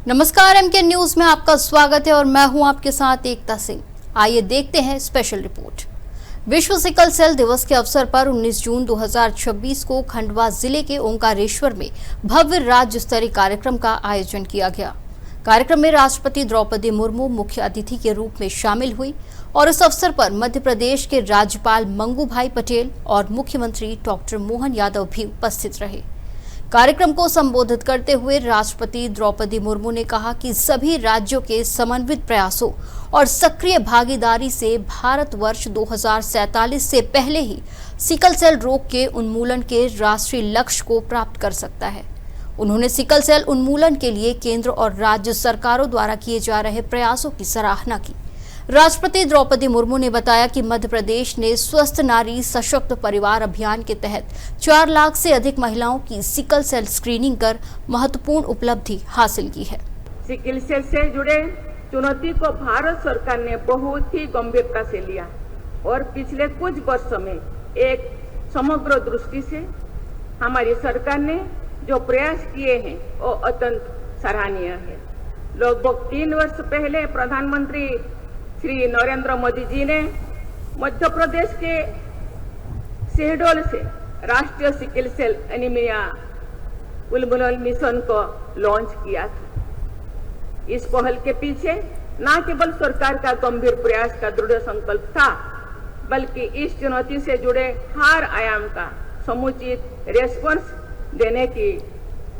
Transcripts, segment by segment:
नमस्कार, MK news में आपका स्वागत है और मैं हूं आपके साथ एकता सिंह। आइए देखते हैं स्पेशल रिपोर्ट। विश्व सिकल सेल दिवस के अवसर पर 19 जून 2026 को खंडवा जिले के ओंकारेश्वर में भव्य राज्य स्तरीय कार्यक्रम का आयोजन किया गया। कार्यक्रम में राष्ट्रपति द्रौपदी मुर्मू मुख्य अतिथि के रूप में शामिल हुई और इस अवसर पर मध्य प्रदेश के राज्यपाल मंगूभाई पटेल और मुख्यमंत्री डॉक्टर मोहन यादव भी उपस्थित रहे। कार्यक्रम को संबोधित करते हुए राष्ट्रपति द्रौपदी मुर्मू ने कहा कि सभी राज्यों के समन्वित प्रयासों और सक्रिय भागीदारी से भारत वर्ष 2047 से पहले ही सिकल सेल रोग के उन्मूलन के राष्ट्रीय लक्ष्य को प्राप्त कर सकता है। उन्होंने सिकल सेल उन्मूलन के लिए केंद्र और राज्य सरकारों द्वारा किए जा रहे प्रयासों की सराहना की। राष्ट्रपति द्रौपदी मुर्मू ने बताया कि मध्य प्रदेश ने स्वस्थ नारी सशक्त परिवार अभियान के तहत 4 लाख से अधिक महिलाओं की सिकल सेल स्क्रीनिंग कर महत्वपूर्ण उपलब्धि हासिल की है। सिकल सेल से जुड़े चुनौती को भारत सरकार ने बहुत ही गंभीरता से लिया और पिछले कुछ वर्षों में एक समग्र दृष्टि से हमारी सरकार ने जो प्रयास किए हैं वो अत्यंत सराहनीय है। लगभग 3 वर्ष पहले प्रधानमंत्री श्री नरेंद्र मोदी जी ने मध्य प्रदेश के शहडोल से राष्ट्रीय सिकल सेल एनीमिया उन्मूलन मिशन को लॉन्च किया था। इस पहल के पीछे न केवल सरकार का गंभीर प्रयास का दृढ़ संकल्प था, बल्कि इस चुनौती से जुड़े हर आयाम का समुचित रेस्पॉन्स देने की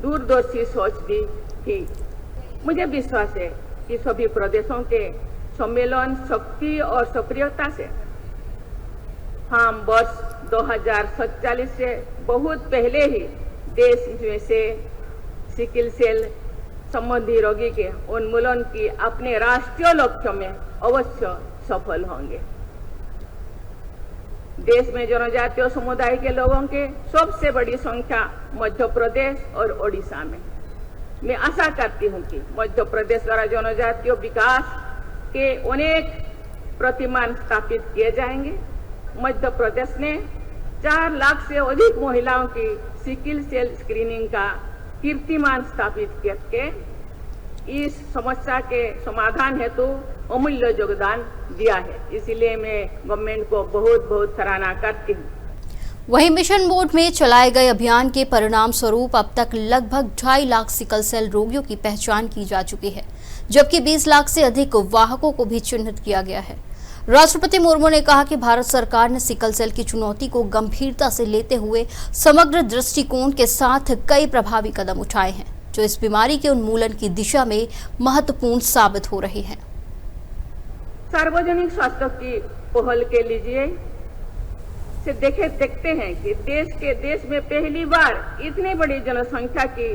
दूरदर्शी सोच भी थी। मुझे विश्वास है कि सभी प्रदेशों के सम्मेलन, शक्ति और सक्रियता से हम वर्ष 2047 से बहुत पहले ही देश में से सिकल सेल संबंधी रोगी के उन्मूलन की अपने राष्ट्रीय लक्ष्य में अवश्य सफल होंगे। देश में जनजातीय समुदाय के लोगों के सबसे बड़ी संख्या मध्य प्रदेश और ओडिशा में। मैं आशा करती हूं कि मध्य प्रदेश द्वारा जनजातीय विकास के अनेक प्रतिमान स्थापित किए जाएंगे। मध्य प्रदेश ने 4 लाख से अधिक महिलाओं की सिकल सेल स्क्रीनिंग का कीर्तिमान स्थापित करके इस समस्या के समाधान हेतु अमूल्य योगदान दिया है। इसलिए मैं गवर्नमेंट को बहुत बहुत सराहना करती हूँ। वहीं मिशन मोड में चलाए गए अभियान के परिणाम स्वरूप अब तक लगभग 2.5 लाख सिकल सेल रोगियों की पहचान की जा चुकी है, जबकि 20 लाख से अधिक वाहकों को भी चिन्हित किया गया है। राष्ट्रपति मुर्मू ने कहा कि भारत सरकार ने सिकल सेल की चुनौती को गंभीरता से लेते हुए समग्र दृष्टिकोण के साथ कई प्रभावी कदम उठाए हैं, जो इस बीमारी के उन्मूलन की दिशा में महत्वपूर्ण साबित हो रहे हैं। सार्वजनिक स्वास्थ्य की पहल के लीजिए से देखते हैं कि देश में पहली बार इतनी बड़ी जनसंख्या की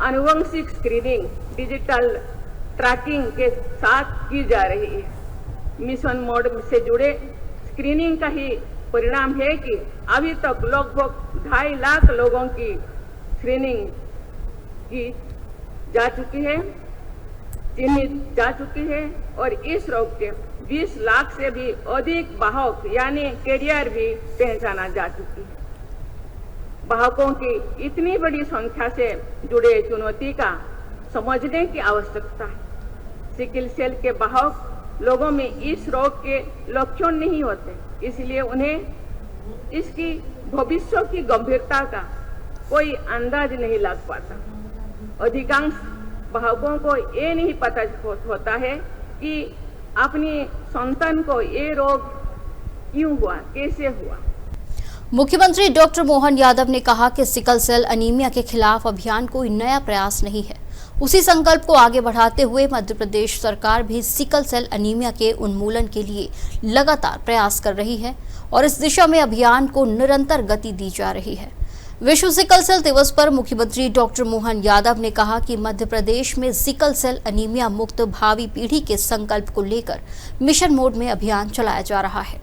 आनुवंशिक स्क्रीनिंग डिजिटल ट्रैकिंग के साथ की जा रही है। मिशन मोड से जुड़े स्क्रीनिंग का ही परिणाम है कि अभी तक लगभग 2.5 लाख लोगों की स्क्रीनिंग की जा चुकी है, चिन्हित जा चुकी है और इस रोग के 20 लाख से भी अधिक वाहक यानी कैरियर भी पहचाना जा चुकी है। वाहकों की इतनी बड़ी संख्या से जुड़े चुनौती का समझने की आवश्यकता है। सिकल सेल के वाहक लोगों में इस रोग के लक्षण नहीं होते, इसलिए उन्हें इसकी भविष्य की गंभीरता का कोई अंदाज नहीं लग पाता। अधिकांश वाहकों को ये नहीं पता होता है कि अपनी संतान को ये रोग क्यों हुआ, कैसे हुआ। मुख्यमंत्री डॉक्टर मोहन यादव ने कहा कि सिकल सेल एनीमिया के खिलाफ अभियान कोई नया प्रयास नहीं है। उसी संकल्प को आगे बढ़ाते हुए मध्य प्रदेश सरकार भी सिकल सेल एनीमिया के उन्मूलन के लिए लगातार प्रयास कर रही है और इस दिशा में अभियान को निरंतर गति दी जा रही है। विश्व सिकल सेल दिवस पर मुख्यमंत्री डॉक्टर मोहन यादव ने कहा कि मध्य प्रदेश में सिकल सेल एनीमिया मुक्त भावी पीढ़ी के संकल्प को लेकर मिशन मोड में अभियान चलाया जा रहा है।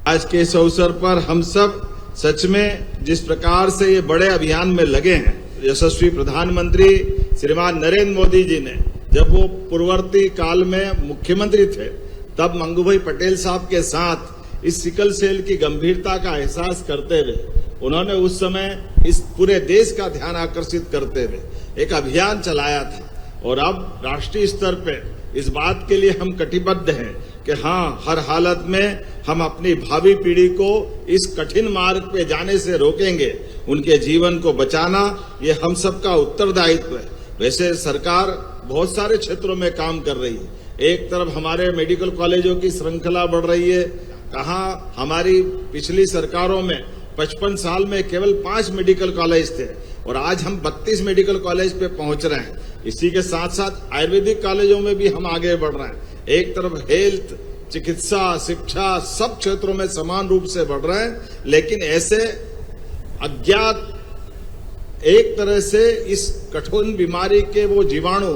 आज के इस अवसर पर हम सब सच में जिस प्रकार से ये बड़े अभियान में लगे हैं, यशस्वी प्रधानमंत्री श्रीमान नरेंद्र मोदी जी ने जब वो पूर्ववर्ती काल में मुख्यमंत्री थे, तब मंगूभाई पटेल साहब के साथ इस सिकल सेल की गंभीरता का एहसास करते हुए उन्होंने उस समय इस पूरे देश का ध्यान आकर्षित करते हुए एक अभियान चलाया था और अब राष्ट्रीय स्तर पे इस बात के लिए हम कटिबद्ध हैं कि हाँ, हर हालत में हम अपनी भावी पीढ़ी को इस कठिन मार्ग पे जाने से रोकेंगे। उनके जीवन को बचाना ये हम सबका उत्तरदायित्व है। वैसे सरकार बहुत सारे क्षेत्रों में काम कर रही है। एक तरफ हमारे मेडिकल कॉलेजों की श्रृंखला बढ़ रही है। कहाँ हमारी पिछली सरकारों में 55 साल में केवल 5 मेडिकल कॉलेज थे और आज हम 32 मेडिकल कॉलेज पे पहुंच रहे हैं। इसी के साथ साथ आयुर्वेदिक कॉलेजों में भी हम आगे बढ़ रहे हैं। एक तरफ हेल्थ, चिकित्सा, शिक्षा सब क्षेत्रों में समान रूप से बढ़ रहे हैं, लेकिन ऐसे अज्ञात एक तरह से इस कठिन बीमारी के वो जीवाणु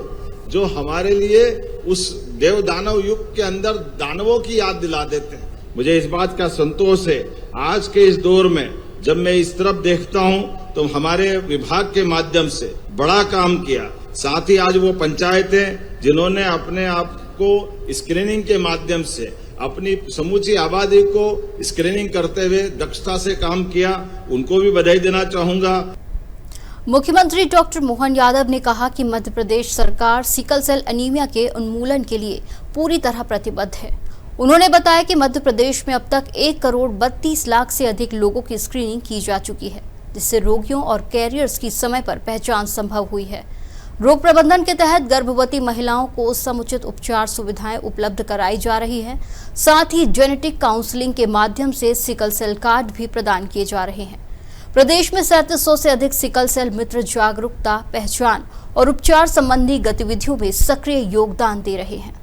जो हमारे लिए उस देव दानव युग के अंदर दानवों की याद दिला देते हैं। मुझे इस बात का संतोष है आज के इस दौर में जब मैं इस तरफ देखता हूं तो हमारे विभाग के माध्यम से बड़ा काम किया। साथ ही आज वो पंचायतें जिन्होंने अपने आप को स्क्रीनिंग के माध्यम से अपनी समूची आबादी को स्क्रीनिंग करते हुए दक्षता से काम किया, उनको भी बधाई देना चाहूंगा। मुख्यमंत्री डॉक्टर मोहन यादव ने कहा कि मध्य प्रदेश सरकार सिकल सेल एनीमिया के उन्मूलन के लिए पूरी तरह प्रतिबद्ध है। उन्होंने बताया कि मध्य प्रदेश में अब तक 1,32,00,000 से अधिक लोगों की स्क्रीनिंग की जा चुकी है, जिससे रोगियों और कैरियर्स की समय पर पहचान संभव हुई है। रोग प्रबंधन के तहत गर्भवती महिलाओं को समुचित उपचार सुविधाएं उपलब्ध कराई जा रही हैं। साथ ही जेनेटिक काउंसलिंग के माध्यम से सिकल सेल कार्ड भी प्रदान किए जा रहे हैं। प्रदेश में 3700 से अधिक सिकल सेल मित्र जागरूकता, पहचान और उपचार संबंधी गतिविधियों में सक्रिय योगदान दे रहे हैं।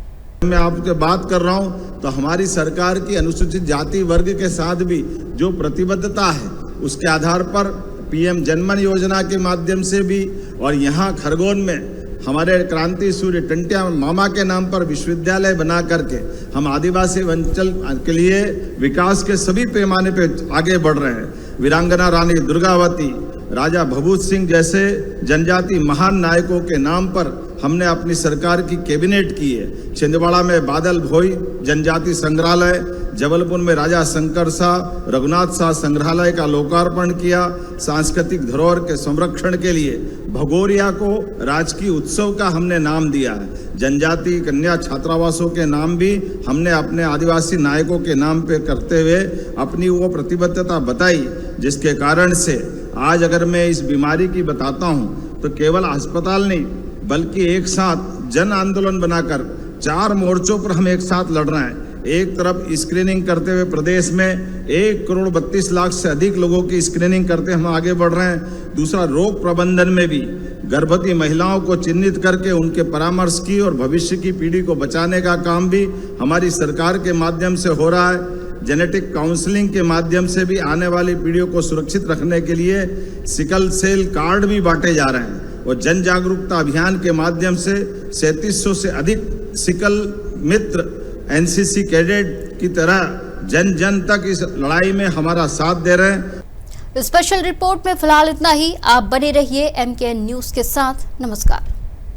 मैं आपसे बात कर रहा हूं तो हमारी सरकार की अनुसूचित जाति वर्ग के साथ भी जो प्रतिबद्धता है उसके आधार पर पीएम जनमन योजना के माध्यम से भी और यहाँ खरगोन में हमारे क्रांति सूर्य टंटिया मामा के नाम पर विश्वविद्यालय बना करके हम आदिवासी अंचल के लिए विकास के सभी पैमाने पे आगे बढ़ रहे हैं। वीरांगना रानी दुर्गावती, राजा भभूत सिंह जैसे जनजाति महान नायकों के नाम पर हमने अपनी सरकार की कैबिनेट की है। छिंदवाड़ा में बादल भोई जनजाति संग्रहालय, जबलपुर में राजा शंकर शाह रघुनाथ शाह संग्रहालय का लोकार्पण किया। सांस्कृतिक धरोहर के संरक्षण के लिए भगोरिया को राजकीय उत्सव का हमने नाम दिया है। जनजाति कन्या छात्रावासों के नाम भी हमने अपने आदिवासी नायकों के नाम पे करते हुए अपनी वो प्रतिबद्धता बताई, जिसके कारण से आज अगर मैं इस बीमारी की बताता हूँ तो केवल अस्पताल नहीं बल्कि एक साथ जन आंदोलन बनाकर 4 मोर्चों पर हम एक साथ लड़ रहे हैं। एक तरफ स्क्रीनिंग करते हुए प्रदेश में 1,32,00,000 से अधिक लोगों की स्क्रीनिंग करते हम आगे बढ़ रहे हैं। दूसरा, रोग प्रबंधन में भी गर्भवती महिलाओं को चिन्हित करके उनके परामर्श की और भविष्य की पीढ़ी को बचाने का काम भी हमारी सरकार के माध्यम से हो रहा है। जेनेटिक काउंसलिंग के माध्यम से भी आने वाली पीढ़ियों को सुरक्षित रखने के लिए सिकल सेल कार्ड भी बांटे जा रहे हैं और जन जागरूकता अभियान के माध्यम से 3700 से अधिक सिकल मित्र एनसीसी कैडेट की तरह जन जन तक इस लड़ाई में हमारा साथ दे रहे हैं। स्पेशल रिपोर्ट में फिलहाल इतना ही। आप बने रहिए MKN न्यूज के साथ। नमस्कार।